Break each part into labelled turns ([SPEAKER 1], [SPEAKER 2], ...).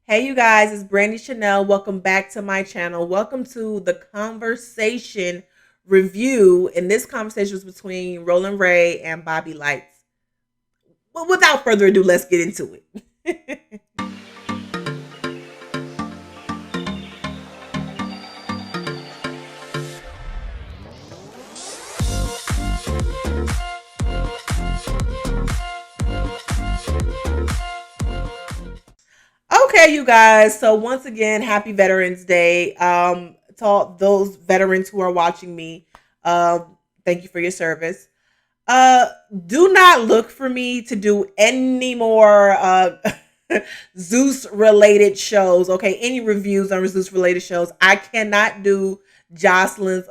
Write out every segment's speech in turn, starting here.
[SPEAKER 1] Hey, you guys, it's Brandy Chanel. Welcome back to my channel. Welcome to the conversation review. And this conversation was between Roland Ray and Bobby Lytes. But without further ado, let's get into it. Okay, you guys. So once again, happy Veterans Day. To all those veterans who are watching me, thank you for your service. Uh, do not look for me to do any more Zeus related shows. Okay, any reviews on Zeus related shows. I cannot do Jocelyn's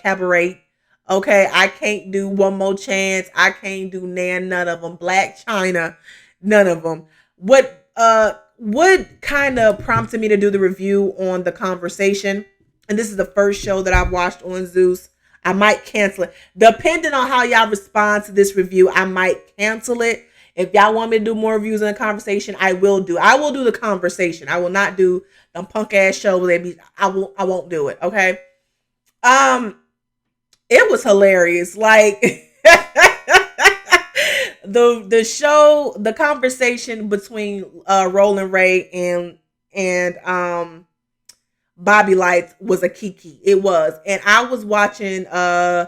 [SPEAKER 1] cabaret. Okay, I can't do One More Chance. I can't do none of them. Black China, none of them. What kind of prompted me to do the review on the conversation? And this is the first show that I've watched on Zeus. I might cancel it. Depending on how y'all respond to this review, I might cancel it. If y'all want me to do more reviews in the conversation, I will do. I will do the conversation. I will not do them punk ass shows. I won't do it. Okay. Um, it was hilarious. Like the conversation between Roland Ray and Bobby Lytes was a kiki. It was. And I was watching uh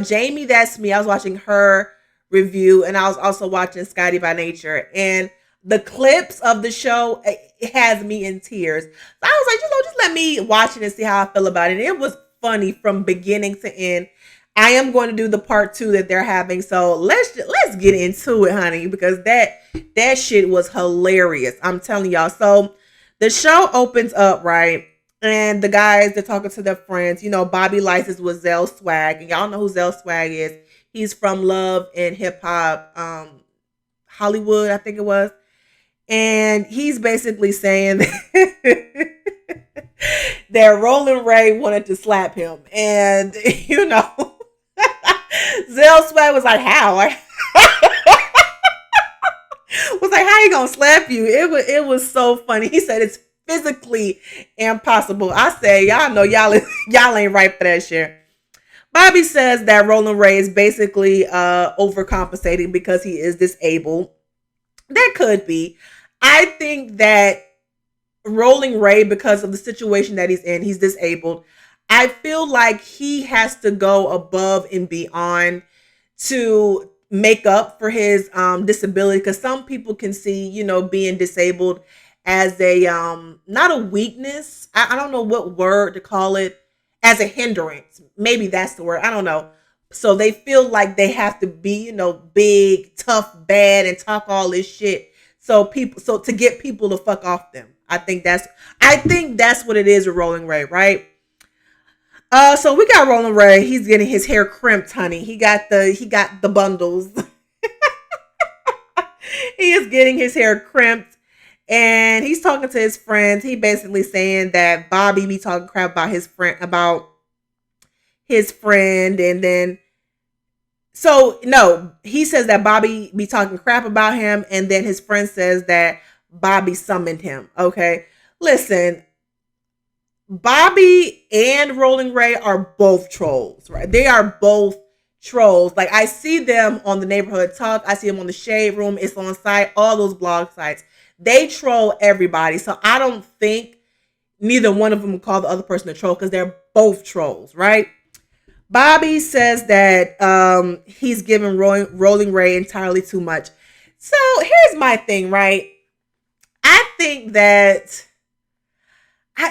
[SPEAKER 1] Jamie, that's me. I was watching her review, and I was also watching Scotty by Nature. And the clips of the show, it has me in tears. So I was like, just let me watch it and see how I feel about it. And it was funny from beginning to end. I am going to do the part 2 that they're having. So let's get into it, honey, because that shit was hilarious. I'm telling y'all. So the show opens up, right? And the guys, they're talking to their friends. You know, Bobby Lytes is with Zell Swag. And y'all know who Zell Swag is. He's from Love and Hip Hop Hollywood, I think it was. And he's basically saying that Roland Ray wanted to slap him. And, you know, Zell Swag was like, how? Was like, how you gonna slap you? It was so funny. He said it's physically impossible. I say, y'all know y'all ain't right for that shit. Bobby says that Roland Ray is basically overcompensating because he is disabled. That could be. I think that Roland Ray, because of the situation that he's in, he's disabled. I feel like he has to go above and beyond to make up for his disability, because some people can see, you know, being disabled as a not a weakness. I don't know what word to call it, as a hindrance. Maybe that's the word. I don't know. So they feel like they have to be, you know, big, tough, bad, and talk all this shit. So to get people to fuck off them. I think that's what it is with Rolling Ray, right? So we got Roland Ray. He's getting his hair crimped, honey. He got the bundles. He is getting his hair crimped, and he's talking to his friends. He basically saying that Bobby be talking crap about his friend, and then so no, he says that Bobby be talking crap about him, and then his friend says that Bobby summoned him. Okay, listen. Bobby and Rolling Ray are both trolls, right? They are both trolls. Like, I see them on the Neighborhood Talk. I see them on the Shade Room. It's on site, all those blog sites. They troll everybody. So I don't think neither one of them would call the other person a troll, because they're both trolls, right? Bobby says that he's giving Rolling Ray entirely too much. So here's my thing, right? I think that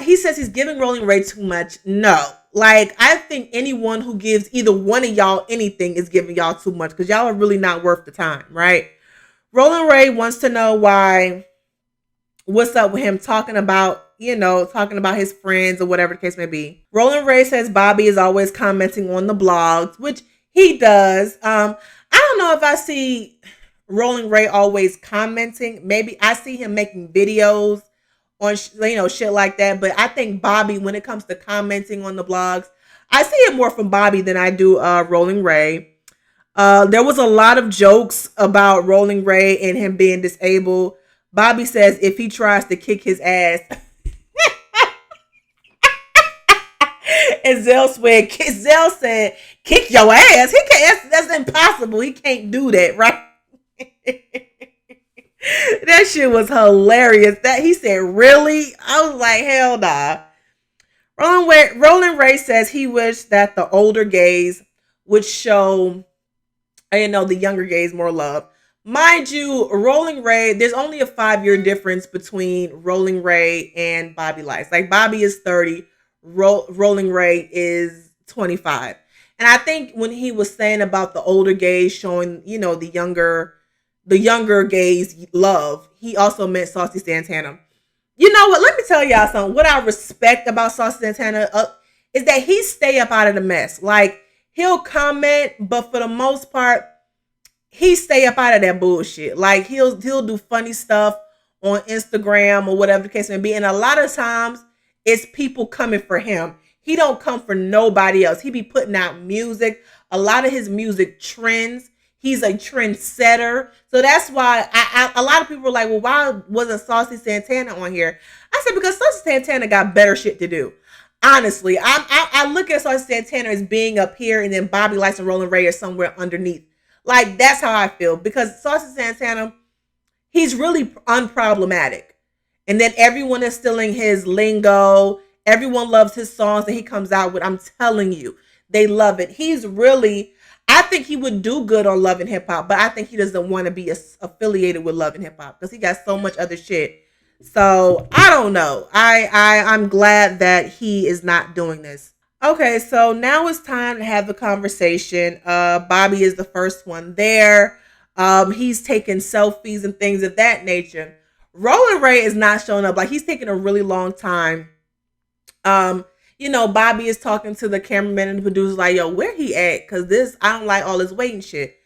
[SPEAKER 1] he says he's giving Rolling Ray too much. No. Like, I think anyone who gives either one of y'all anything is giving y'all too much, because y'all are really not worth the time, right? Rolling Ray wants to know what's up with him talking about his friends or whatever the case may be. Rolling Ray says Bobby is always commenting on the blogs, which he does. I don't know if I see Rolling Ray always commenting. Maybe I see him making videos on shit like that. But I think Bobby, when it comes to commenting on the blogs, I see it more from Bobby than I do Rolling Ray. There was a lot of jokes about Rolling Ray and him being disabled. Bobby says if he tries to kick his ass, and Zell said, kick your ass. He can't. That's impossible. He can't do that, right? That shit was hilarious. That he said, really? I was like, hell nah. Roland Ray says he wished that the older gays would show, the younger gays more love. Mind you, Rolling Ray, there's only a 5-year difference between Rolling Ray and Bobby Lytes. Like, Bobby is 30, Rolling Ray is 25. And I think when he was saying about the older gays showing, the younger gays love, he also meant Saucy Santana. You know what? Let me tell y'all something. What I respect about Saucy Santana is that he stay up out of the mess. Like, he'll comment, but for the most part, he stay up out of that bullshit. Like, he'll do funny stuff on Instagram or whatever the case may be. And a lot of times, it's people coming for him. He don't come for nobody else. He be putting out music. A lot of his music trends. He's a trendsetter. So that's why a lot of people were like, well, why wasn't Saucy Santana on here? I said, because Saucy Santana got better shit to do. Honestly, I look at Saucy Santana as being up here, and then Bobby Lytes and Rolling Ray are somewhere underneath. Like, that's how I feel. Because Saucy Santana, he's really unproblematic. And then everyone is stealing his lingo. Everyone loves his songs that he comes out with. I'm telling you, they love it. He's really, I think he would do good on Love and Hip Hop, but I think he doesn't want to be affiliated with Love and Hip Hop because he got so much other shit. So I don't know. I'm glad that he is not doing this. Okay, so now it's time to have the conversation. Bobby is the first one there. He's taking selfies and things of that nature. Rolling Ray is not showing up. Like, he's taking a really long time. Bobby is talking to the cameraman and the producer like, yo, where he at? Because I don't like all this waiting shit.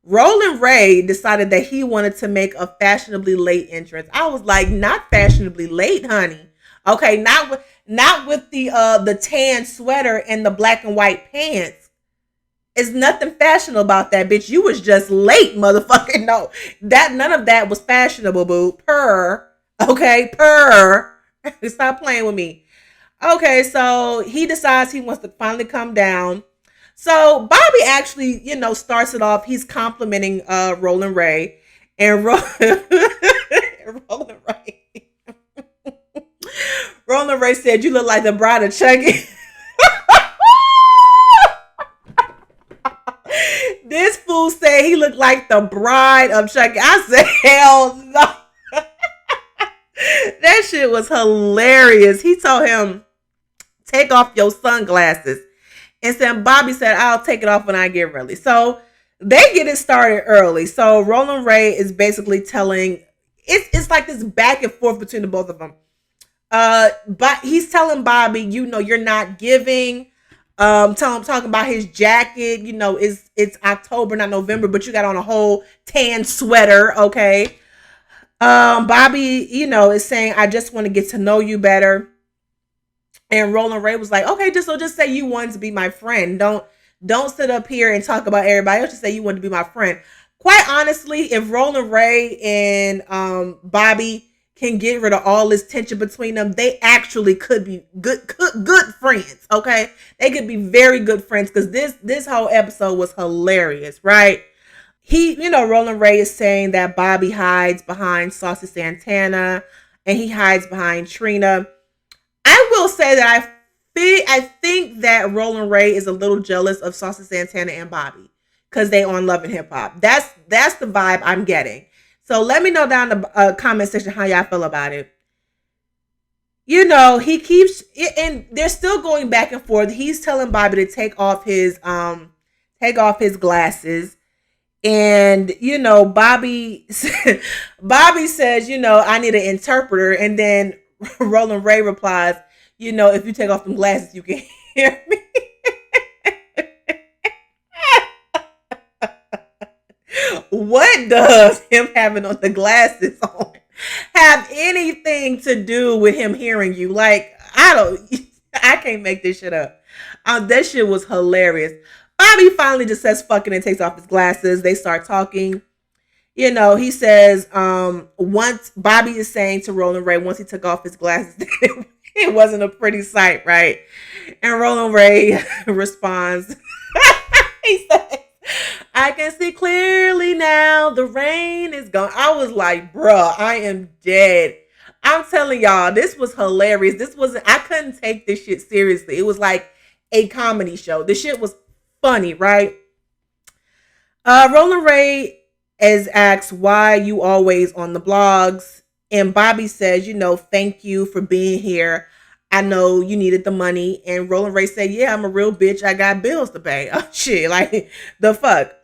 [SPEAKER 1] Rolling Ray decided that he wanted to make a fashionably late entrance. I was like, not fashionably late, honey. Okay, not with the tan sweater and the black and white pants. It's nothing fashionable about that, bitch. You was just late, motherfucker. No, none of that was fashionable, boo. Okay, Stop playing with me. Okay, so he decides he wants to finally come down. So Bobby actually, starts it off. He's complimenting Rolling Ray. And Rolling Ray. Rolling Ray said, you look like the bride of Chucky. This fool said he looked like the bride of Chucky. I said, hell no. That shit was hilarious. He told him, take off your sunglasses. And then Bobby said, I'll take it off when I get ready. So they get it started early. So Rolling Ray is basically telling, it's like this back and forth between the both of them. But he's telling Bobby, you're not giving. Talking about his jacket. It's October, not November, but you got on a whole tan sweater. Okay. Bobby, is saying, I just want to get to know you better. And Rolling Ray was like, okay, just say you wanted to be my friend. Don't sit up here and talk about everybody else. Just say you want to be my friend. Quite honestly, if Rolling Ray and Bobby can get rid of all this tension between them, they actually could be good friends. Okay, they could be very good friends because this whole episode was hilarious, right? Rolling Ray is saying that Bobby hides behind Saucy Santana and he hides behind Trina. I will say that I think that Rolling Ray is a little jealous of Saucy Santana and Bobby because they on Love and Hip Hop. That's the vibe I'm getting. So let me know down in the comment section how y'all feel about it. He keeps, and they're still going back and forth. He's telling Bobby to take off his glasses. And, Bobby says, I need an interpreter. And then Rolling Ray replies, if you take off them glasses, you can hear me. What does him having on the glasses on have anything to do with him hearing you? Like, I can't make this shit up. That shit was hilarious. Bobby finally just says fucking and takes off his glasses. They start talking. He says, once Bobby is saying to Roland Ray, once he took off his glasses, that it wasn't a pretty sight, right? And Roland Ray responds, he says, I can see clearly now. The rain is gone. I was like, bruh, I am dead. I'm telling y'all, this was hilarious. I couldn't take this shit seriously. It was like a comedy show. The shit was funny, right? Roland Ray is asked, why you always on the blogs? And Bobby says, thank you for being here. I know you needed the money. And Roland Ray said, yeah, I'm a real bitch. I got bills to pay. Oh, shit. Like, the fuck.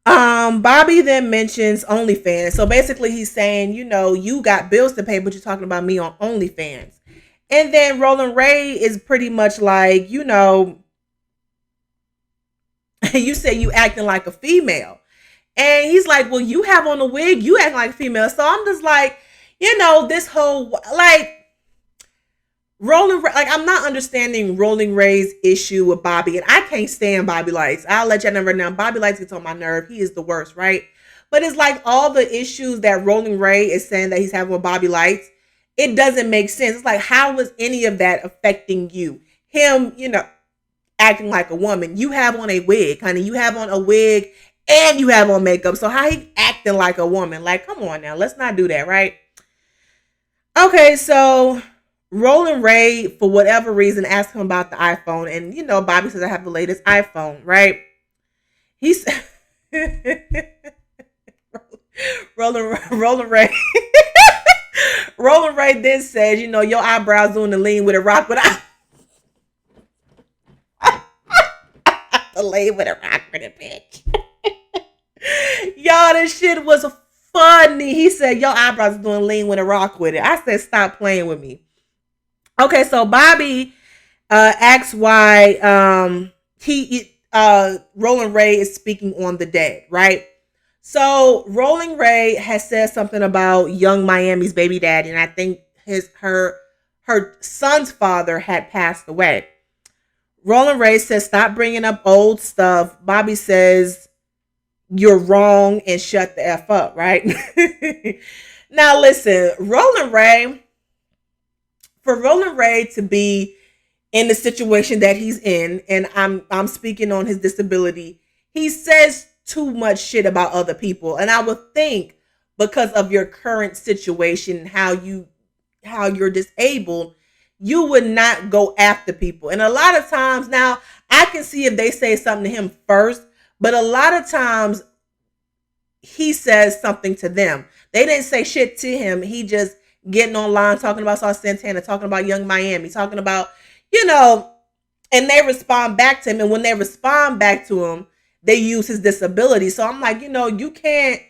[SPEAKER 1] Bobby then mentions OnlyFans. So basically he's saying, you got bills to pay, but you're talking about me on OnlyFans. And then Roland Ray is pretty much like, you say you acting like a female. And he's like, well, you have on a wig, you act like a female. So I'm just like, this whole, like, I'm not understanding Roland Ray's issue with Bobby. And I can't stand Bobby Lytes. I'll let y'all know right now. Bobby Lytes gets on my nerve. He is the worst, right? But it's like all the issues that Roland Ray is saying that he's having with Bobby Lytes, it doesn't make sense. It's like, how was any of that affecting you? Him, acting like a woman. You have on a wig, honey. You have on a wig and you have on makeup. So how he acting like a woman? Like, come on now. Let's not do that, right? Okay, so Roland Ray, for whatever reason, asked him about the iPhone. And, Bobby says, I have the latest iPhone, right? He's Roland Ray. Roland Ray then says, your eyebrows doing the lean with a rock, but the lean with a rock with a bitch. Y'all, this shit was funny. He said, your eyebrows are doing lean with a rock with it. I said, stop playing with me. Okay, so Bobby asks why Roland Ray is speaking on the dead, right? So Roland Ray has said something about Young Miami's baby daddy, and I think her son's father had passed away. Roland Ray says, stop bringing up old stuff. Bobby says, you're wrong and shut the F up, right? Now listen, for Roland Ray to be in the situation that he's in, and I'm speaking on his disability, he says too much shit about other people. And I would think because of your current situation, how you're disabled, you would not go after people. And a lot of times now, I can see if they say something to him first, but a lot of times he says something to them. They didn't say shit to him. He just getting online, talking about Sauce Santana, talking about Young Miami, talking about, and they respond back to him. And when they respond back to him, they use his disability. So I'm like, you can't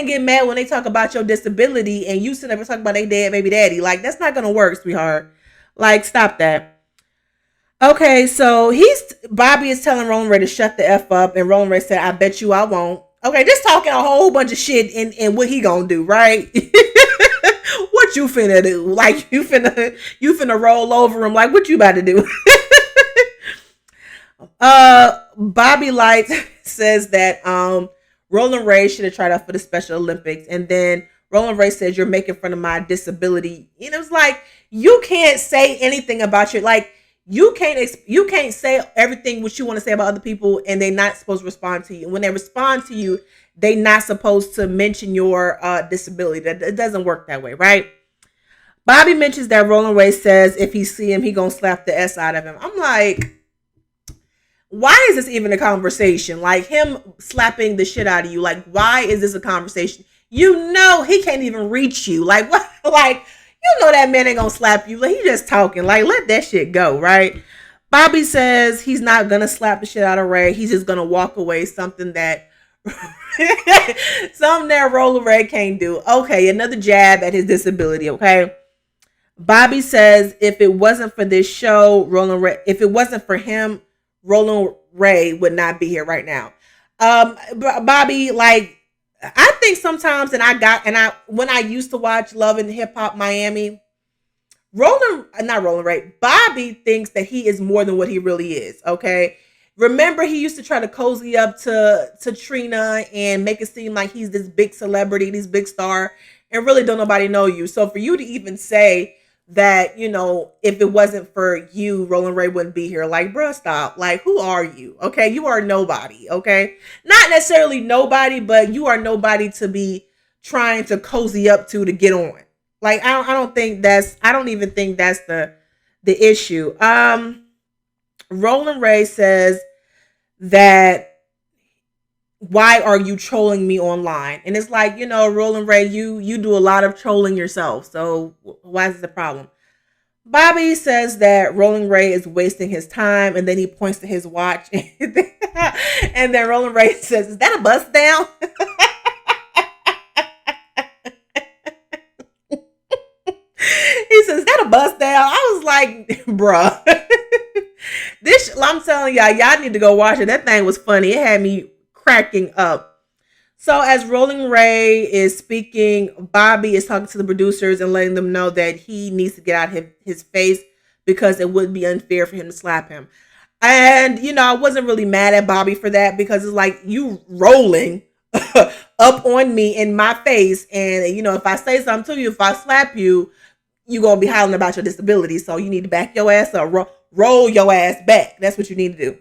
[SPEAKER 1] get mad when they talk about your disability and you sit up and talk about they dead baby daddy. Like, that's not going to work, sweetheart. Like, stop that. Okay, so Bobby is telling Roland Ray to shut the F up, and Roland Ray said, I bet you I won't. Okay, just talking a whole bunch of shit and what he gonna do, right? What you finna do? Like, you finna roll over him. Like, what you about to do? Bobby Lytes says that Roland Ray should have tried out for the Special Olympics, and then Roland Ray says, you're making fun of my disability. And it was like, you can't say anything about your, like, you can't say everything what you want to say about other people, and they're not supposed to respond to you. When they respond to you, they're not supposed to mention your disability. That it doesn't work that way, right? Bobby mentions that Roland Ray says if he see him, he gonna slap the S out of him. I'm like, why is this even a conversation? Like, him slapping the shit out of you. Like, why is this a conversation? He can't even reach you. Like, what? Like, that man ain't gonna slap you. Like, he just talking. Like, let that shit go, right? Bobby says he's not gonna slap the shit out of Ray. He's just gonna walk away. Something that Roland Ray can't do. Okay, another jab at his disability. Okay. Bobby says if it wasn't for this show, if it wasn't for him, Roland Ray would not be here right now. Bobby, like, I think sometimes, when I used to watch Love and Hip Hop Miami, Bobby thinks that he is more than what he really is. Okay. Remember, he used to try to cozy up to Trina and make it seem like he's this big celebrity, this big star, and really don't nobody know you. So for you to even say that, if it wasn't for you, Roland Ray wouldn't be here. Like, bruh, stop. Like, who are you? Okay, you are nobody. Okay, not necessarily nobody, but you are nobody to be trying to cozy up to get on. Like, I don't even think that's the issue. Roland Ray says that, why are you trolling me online? And it's like, Roland Ray, you do a lot of trolling yourself. So why is this a problem? Bobby says that Roland Ray is wasting his time, and then he points to his watch. And then Roland Ray says, is that a bust down? He says, is that a bust down? I was like, bruh. I'm telling y'all need to go watch it. That thing was funny. It had me cracking up. So as Roland Ray is speaking, Bobby is talking to the producers and letting them know that he needs to get out his face because it would be unfair for him to slap him. And, I wasn't really mad at Bobby for that, because it's like, you rolling up on me in my face. And, if I say something to you, if I slap you, you're going to be hollering about your disability. So you need to back your ass up, roll your ass back. That's what you need to do.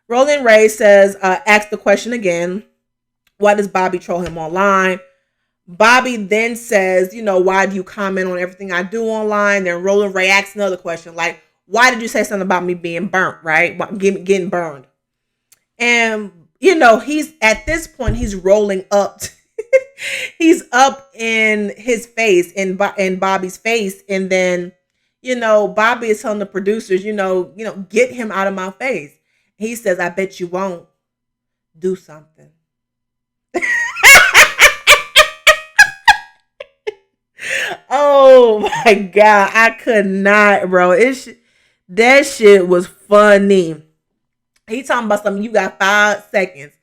[SPEAKER 1] Roland Ray says, ask the question again. Why does Bobby troll him online? Bobby then says, why do you comment on everything I do online? Then Roland Ray asks another question, like, why did you say something about me being burnt, right? Getting burned. And, he's at this point, he's rolling up. He's up in his face, in Bobby's face. And then, Bobby is telling the producers, get him out of my face. He says, I bet you won't. Do something. Oh my God. I could not, bro. That shit was funny. He talking about something, you got 5 seconds.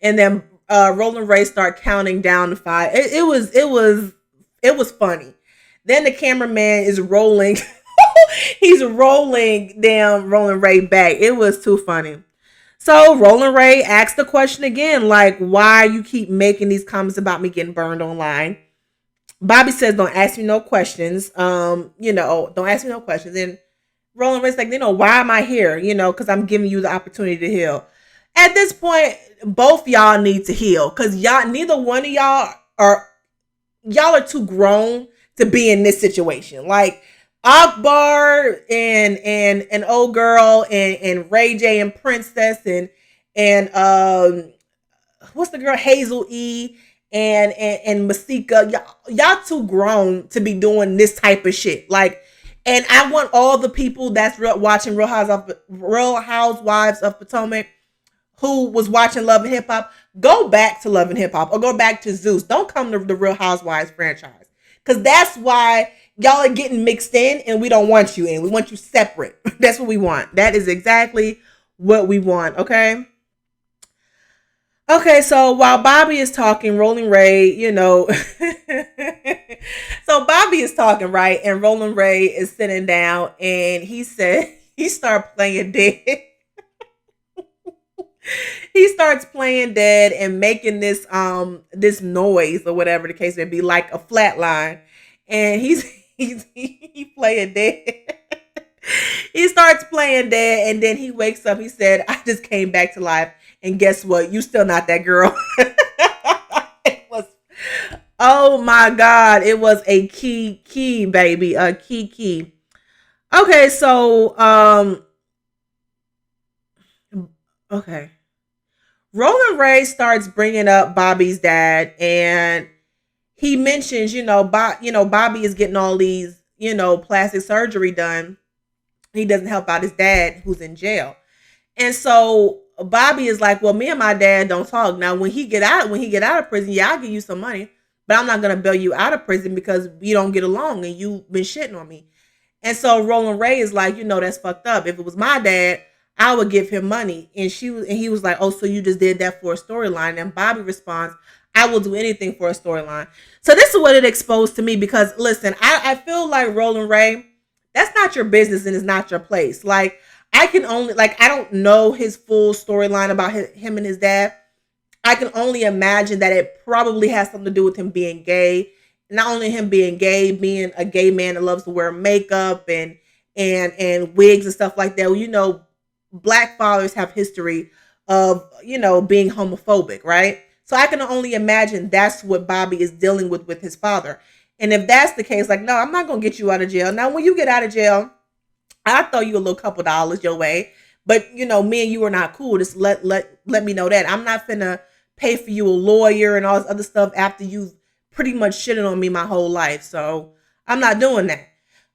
[SPEAKER 1] And then Roland Ray start counting down to 5. It was funny. Then the cameraman is rolling. He's rolling down Roland Ray back. It was too funny. So Roland Ray asked the question again, like, why you keep making these comments about me getting burned online? Bobby says, don't ask me no questions. Don't ask me no questions. And Roland Ray's like, why am I here? Because I'm giving you the opportunity to heal. At this point, both y'all need to heal, because neither one of y'all are too grown to be in this situation. Like, Akbar and old girl and Ray J and Princess and what's the girl, Hazel E and Masika, y'all too grown to be doing this type of shit. Like, and I want all the people that's watching Real Housewives of Potomac, who was watching Love and Hip Hop, go back to Love and Hip Hop or go back to Zeus. Don't come to the Real Housewives franchise, because that's why y'all are getting mixed in, and we don't want you in. We want you separate. That's what we want. That is exactly what we want. Okay. Okay. So while Bobby is talking, Roland Ray, so Bobby is talking, right? And Roland Ray is sitting down, and he said, he started playing dead. He starts playing dead and making this noise or whatever the case may be, like a flat line. And he playing dead. He starts playing dead, and then he wakes up. He said, I just came back to life, and guess what? You still not that girl. It was, oh my God. It was a key, baby. A key. Okay, so okay. Roland Ray starts bringing up Bobby's dad, and he mentions, Bobby is getting all these, plastic surgery done. He doesn't help out his dad, who's in jail. And so Bobby is like, well, me and my dad don't talk. Now, when he get out of prison, yeah, I'll give you some money, but I'm not going to bail you out of prison because we don't get along and you've been shitting on me. And so Roland Ray is like, that's fucked up. If it was my dad, I would give him money. And he was like, oh, so you just did that for a storyline? And Bobby responds, I will do anything for a storyline. So this is what it exposed to me, because listen, I feel like Roland Ray, that's not your business and it's not your place. Like, I can only, like, I don't know his full storyline about him and his dad. I can only imagine that it probably has something to do with him being gay. Not only him being gay, being a gay man that loves to wear makeup and wigs and stuff like that. Well, black fathers have history of, being homophobic, right? So I can only imagine that's what Bobby is dealing with his father. And if that's the case, like, no, I'm not gonna get you out of jail. Now, when you get out of jail, I'll throw you a little couple dollars your way. But me and you are not cool. Just let me know that. I'm not finna pay for you a lawyer and all this other stuff after you've pretty much shitted on me my whole life. So I'm not doing that.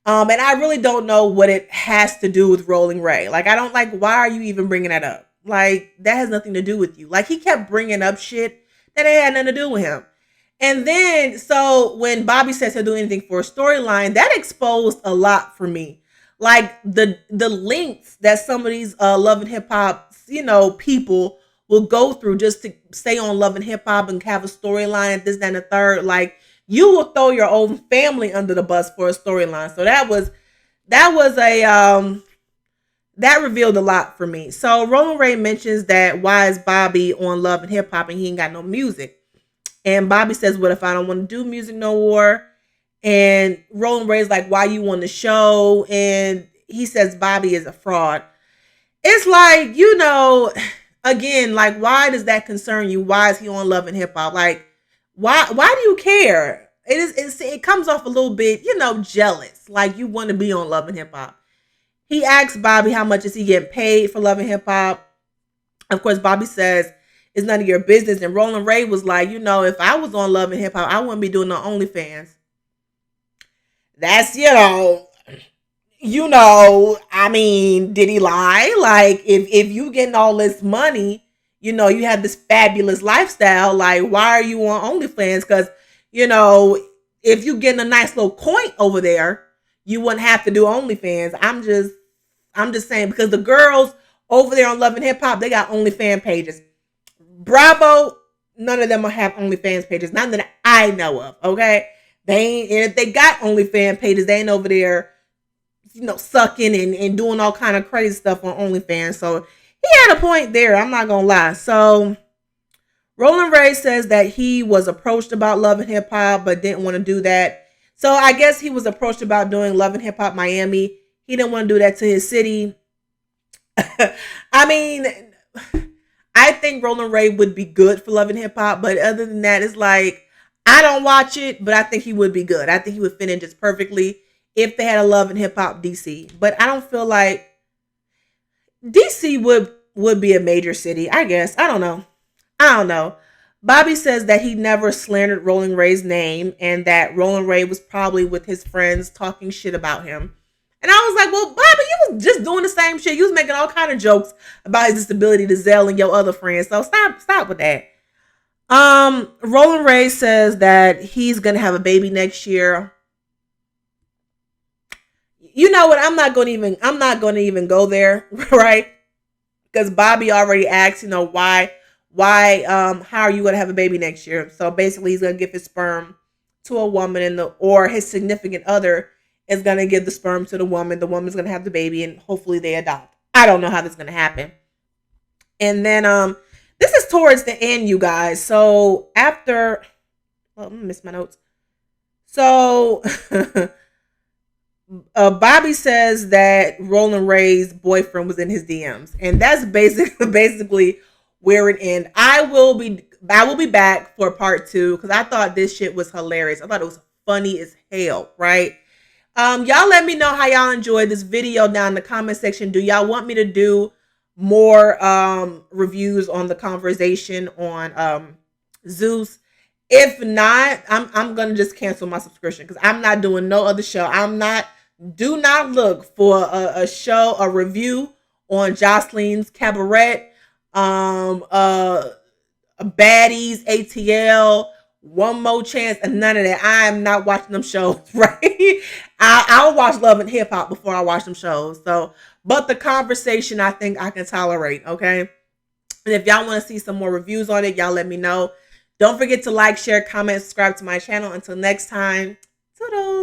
[SPEAKER 1] And I really don't know what it has to do with Rolling Ray. Like, I don't, like, why are you even bringing that up? Like, that has nothing to do with you. Like, he kept bringing up shit that had nothing to do with him. And then, so when Bobby says he'll do anything for a storyline, that exposed a lot for me. Like, the lengths that some of these Love and Hip Hop, people will go through just to stay on Love and Hip Hop and have a storyline, this, that, and the third. Like, you will throw your own family under the bus for a storyline. So that revealed a lot for me. So Roland Ray mentions that why is Bobby on Love and Hip Hop and he ain't got no music? And Bobby says, what if I don't want to do music no more? And Roland Ray's like, why you on the show? And he says Bobby is a fraud. It's like, again, like, why does that concern you? Why is he on Love and Hip Hop? Like, why do you care? It comes off a little bit, jealous. Like, you want to be on Love and Hip Hop. He asks Bobby how much is he getting paid for Love and Hip Hop. Of course, Bobby says it's none of your business. And Roland Ray was like, if I was on Love and Hip Hop, I wouldn't be doing no OnlyFans. That's, I mean, did he lie? Like, if you getting all this money, you have this fabulous lifestyle, like, why are you on OnlyFans? Because, if you getting a nice little coin over there, you wouldn't have to do OnlyFans. I'm just saying, because the girls over there on Love and Hip Hop, they got OnlyFans pages. Bravo, none of them will have OnlyFans pages. None that I know of, okay? They ain't, and if they got OnlyFans pages, they ain't over there, sucking and doing all kind of crazy stuff on OnlyFans. So he had a point there. I'm not gonna lie. So Roland Ray says that he was approached about Love and Hip Hop, but didn't want to do that. So I guess he was approached about doing Love and Hip Hop Miami. He didn't want to do that to his city. I mean, I think Roland Ray would be good for Love and Hip Hop, but other than that, it's like, I don't watch it, but I think he would be good. I think he would fit in just perfectly if they had a Love and Hip Hop DC. But I don't feel like DC would be a major city, I guess. I don't know. Bobby says that he never slandered Roland Ray's name and that Roland Ray was probably with his friends talking shit about him. And I was like, well, Bobby, you was just doing the same shit. You was making all kind of jokes about his disability to Zell and your other friends. So stop with that. Roland Ray says that he's gonna have a baby next year. You know what? I'm not gonna even go there, right? Because Bobby already asked, why, how are you gonna have a baby next year? So basically, he's gonna give his sperm to a woman, or his significant other is gonna give the sperm to the woman. The woman's gonna have the baby, and hopefully they adopt. I don't know how this is gonna happen. And then this is towards the end, you guys. So after, I missed my notes. So Bobby says that Roland Ray's boyfriend was in his DMs, and that's basically where it ends. I will be back for part 2 because I thought this shit was hilarious. I thought it was funny as hell, right? Y'all let me know how y'all enjoyed this video down in the comment section. Do y'all want me to do more reviews on the conversation on Zeus? If not, I'm gonna just cancel my subscription because I'm not doing no other show. Do not look for a review on Jocelyn's Cabaret, Baddies, ATL, One More Chance, and none of that. I am not watching them shows, right? I'll watch Love and Hip Hop before I watch them shows. So, but the conversation, I think I can tolerate, okay? And if y'all want to see some more reviews on it, y'all let me know. Don't forget to like, share, comment, subscribe to my channel. Until next time, toodles.